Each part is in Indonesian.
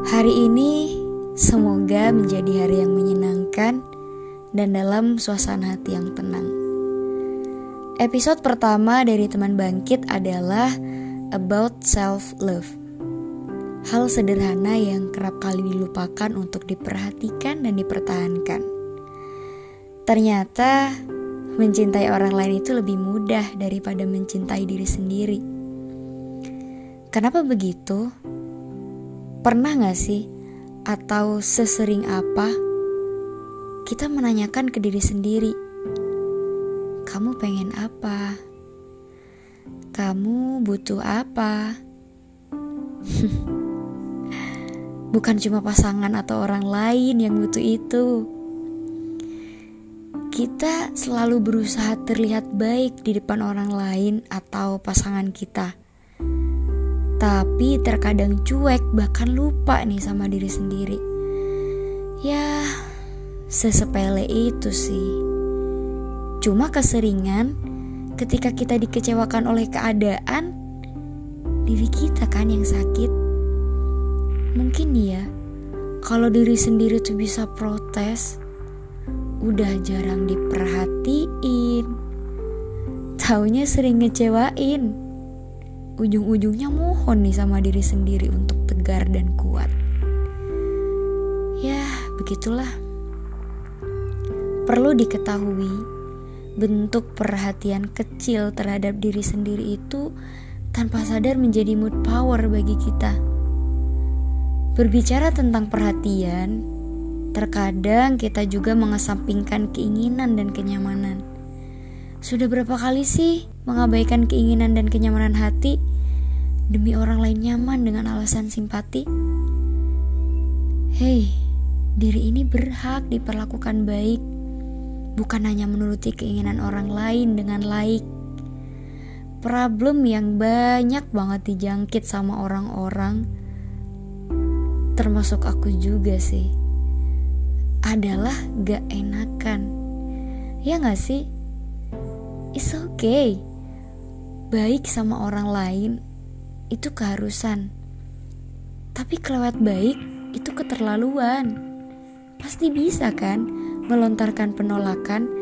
Hari ini semoga menjadi hari yang menyenangkan dan dalam suasana hati yang tenang. Episode pertama dari Teman Bangkit adalah about self-love. Hal sederhana yang kerap kali dilupakan untuk diperhatikan dan dipertahankan. Ternyata mencintai orang lain itu lebih mudah daripada mencintai diri sendiri. Kenapa begitu? Pernah gak sih? Atau sesering apa kita menanyakan ke diri sendiri, kamu pengen apa? Kamu butuh apa? Bukan cuma pasangan atau orang lain yang butuh itu. Kita selalu berusaha terlihat baik di depan orang lain atau pasangan kita. Tapi terkadang cuek, bahkan lupa nih sama diri sendiri. Ya, sesepele itu sih. Cuma keseringan ketika kita dikecewakan oleh keadaan, diri kita kan yang sakit. Mungkin ya, kalau diri sendiri tuh bisa protes, udah jarang diperhatiin, taunya sering ngecewain. Ujung-ujungnya mohon nih sama diri sendiri untuk tegar dan kuat. Ya, begitulah. Perlu diketahui, bentuk perhatian kecil terhadap diri sendiri itu tanpa sadar menjadi mood power bagi kita. Berbicara tentang perhatian, terkadang kita juga mengesampingkan keinginan dan kenyamanan. Sudah berapa kali sih mengabaikan keinginan dan kenyamanan hati demi orang lain nyaman dengan alasan simpati? Hei, diri ini berhak diperlakukan baik, bukan hanya menuruti keinginan orang lain dengan laik. Problem yang banyak banget dijangkit sama orang-orang, termasuk aku juga sih, adalah gak enakan. Ya gak sih? It's okay. Baik sama orang lain itu keharusan. Tapi kelewat baik itu keterlaluan. Pasti bisa kan melontarkan penolakan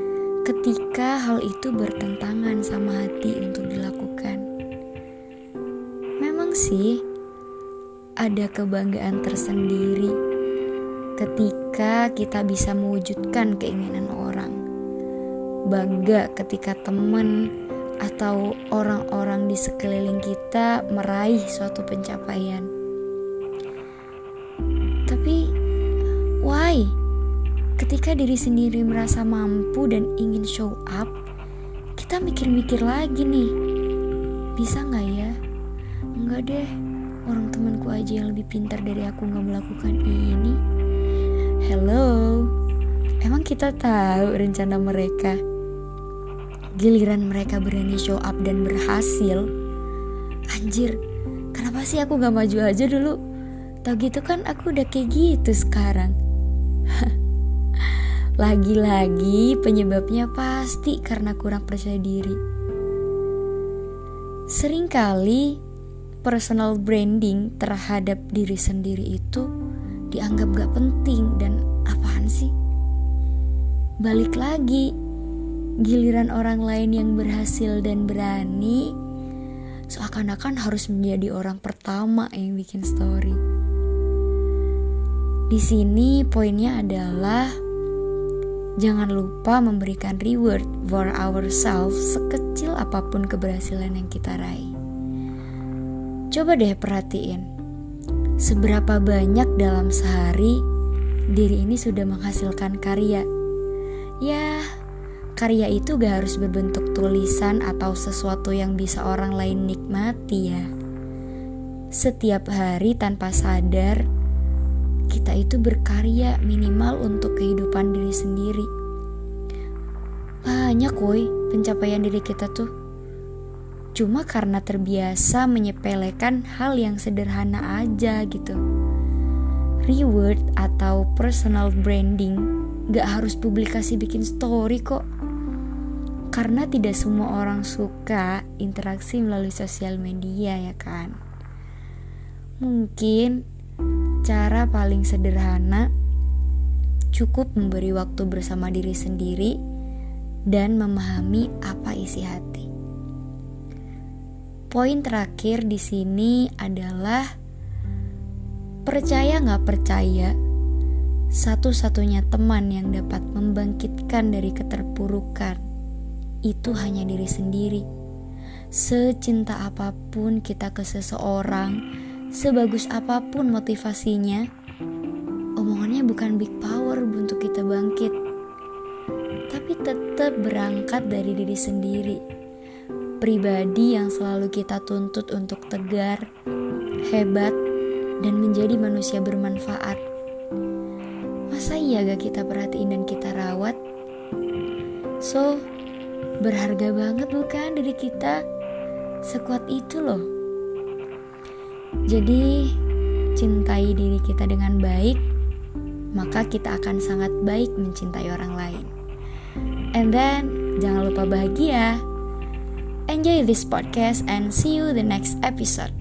ketika hal itu bertentangan sama hati untuk dilakukan. Memang sih ada kebanggaan tersendiri ketika kita bisa mewujudkan keinginan orang. Bangga ketika teman atau orang-orang di sekeliling kita meraih suatu pencapaian. Tapi why? Ketika diri sendiri merasa mampu dan ingin show up, kita mikir-mikir lagi nih, bisa gak ya? Enggak deh, orang temanku aja yang lebih pintar dari aku gak melakukan ini. Hello, emang kita tahu rencana mereka? Giliran mereka berani show up dan berhasil, anjir, kenapa sih aku gak maju aja dulu? Tau gitu kan aku udah kayak gitu sekarang. Lagi-lagi penyebabnya pasti karena kurang percaya diri. Seringkali personal branding terhadap diri sendiri itu dianggap gak penting dan apaan sih? Balik lagi, giliran orang lain yang berhasil dan berani, seakan-akan harus menjadi orang pertama yang bikin story. Di sini poinnya adalah jangan lupa memberikan reward for ourselves sekecil apapun keberhasilan yang kita raih. Coba deh perhatiin, seberapa banyak dalam sehari diri ini sudah menghasilkan karya. Ya, karya itu gak harus berbentuk tulisan atau sesuatu yang bisa orang lain nikmati ya. Setiap hari tanpa sadar, kita itu berkarya minimal untuk kehidupan diri sendiri. Banyak woy pencapaian diri kita tuh. Cuma karena terbiasa menyepelekan hal yang sederhana aja gitu. Reward atau personal branding gak harus publikasi bikin story kok. Karena tidak semua orang suka interaksi melalui sosial media ya kan. Mungkin Cara paling sederhana cukup memberi waktu bersama diri sendiri dan memahami apa isi hati. Poin terakhir di sini adalah percaya nggak percaya, satu-satunya teman yang dapat membangkitkan dari keterpurukan itu hanya diri sendiri. Secinta apapun kita ke seseorang, sebagus apapun motivasinya, omongannya bukan big power untuk kita bangkit, tapi tetap berangkat dari diri sendiri. Pribadi yang selalu kita tuntut untuk tegar, hebat, dan menjadi manusia bermanfaat. Masa iya gak kita perhatiin dan kita rawat? So, berharga banget bukan diri kita? Sekuat itu loh. Jadi, cintai diri kita dengan baik, maka kita akan sangat baik mencintai orang lain. And then, jangan lupa bahagia. Enjoy this podcast and see you the next episode.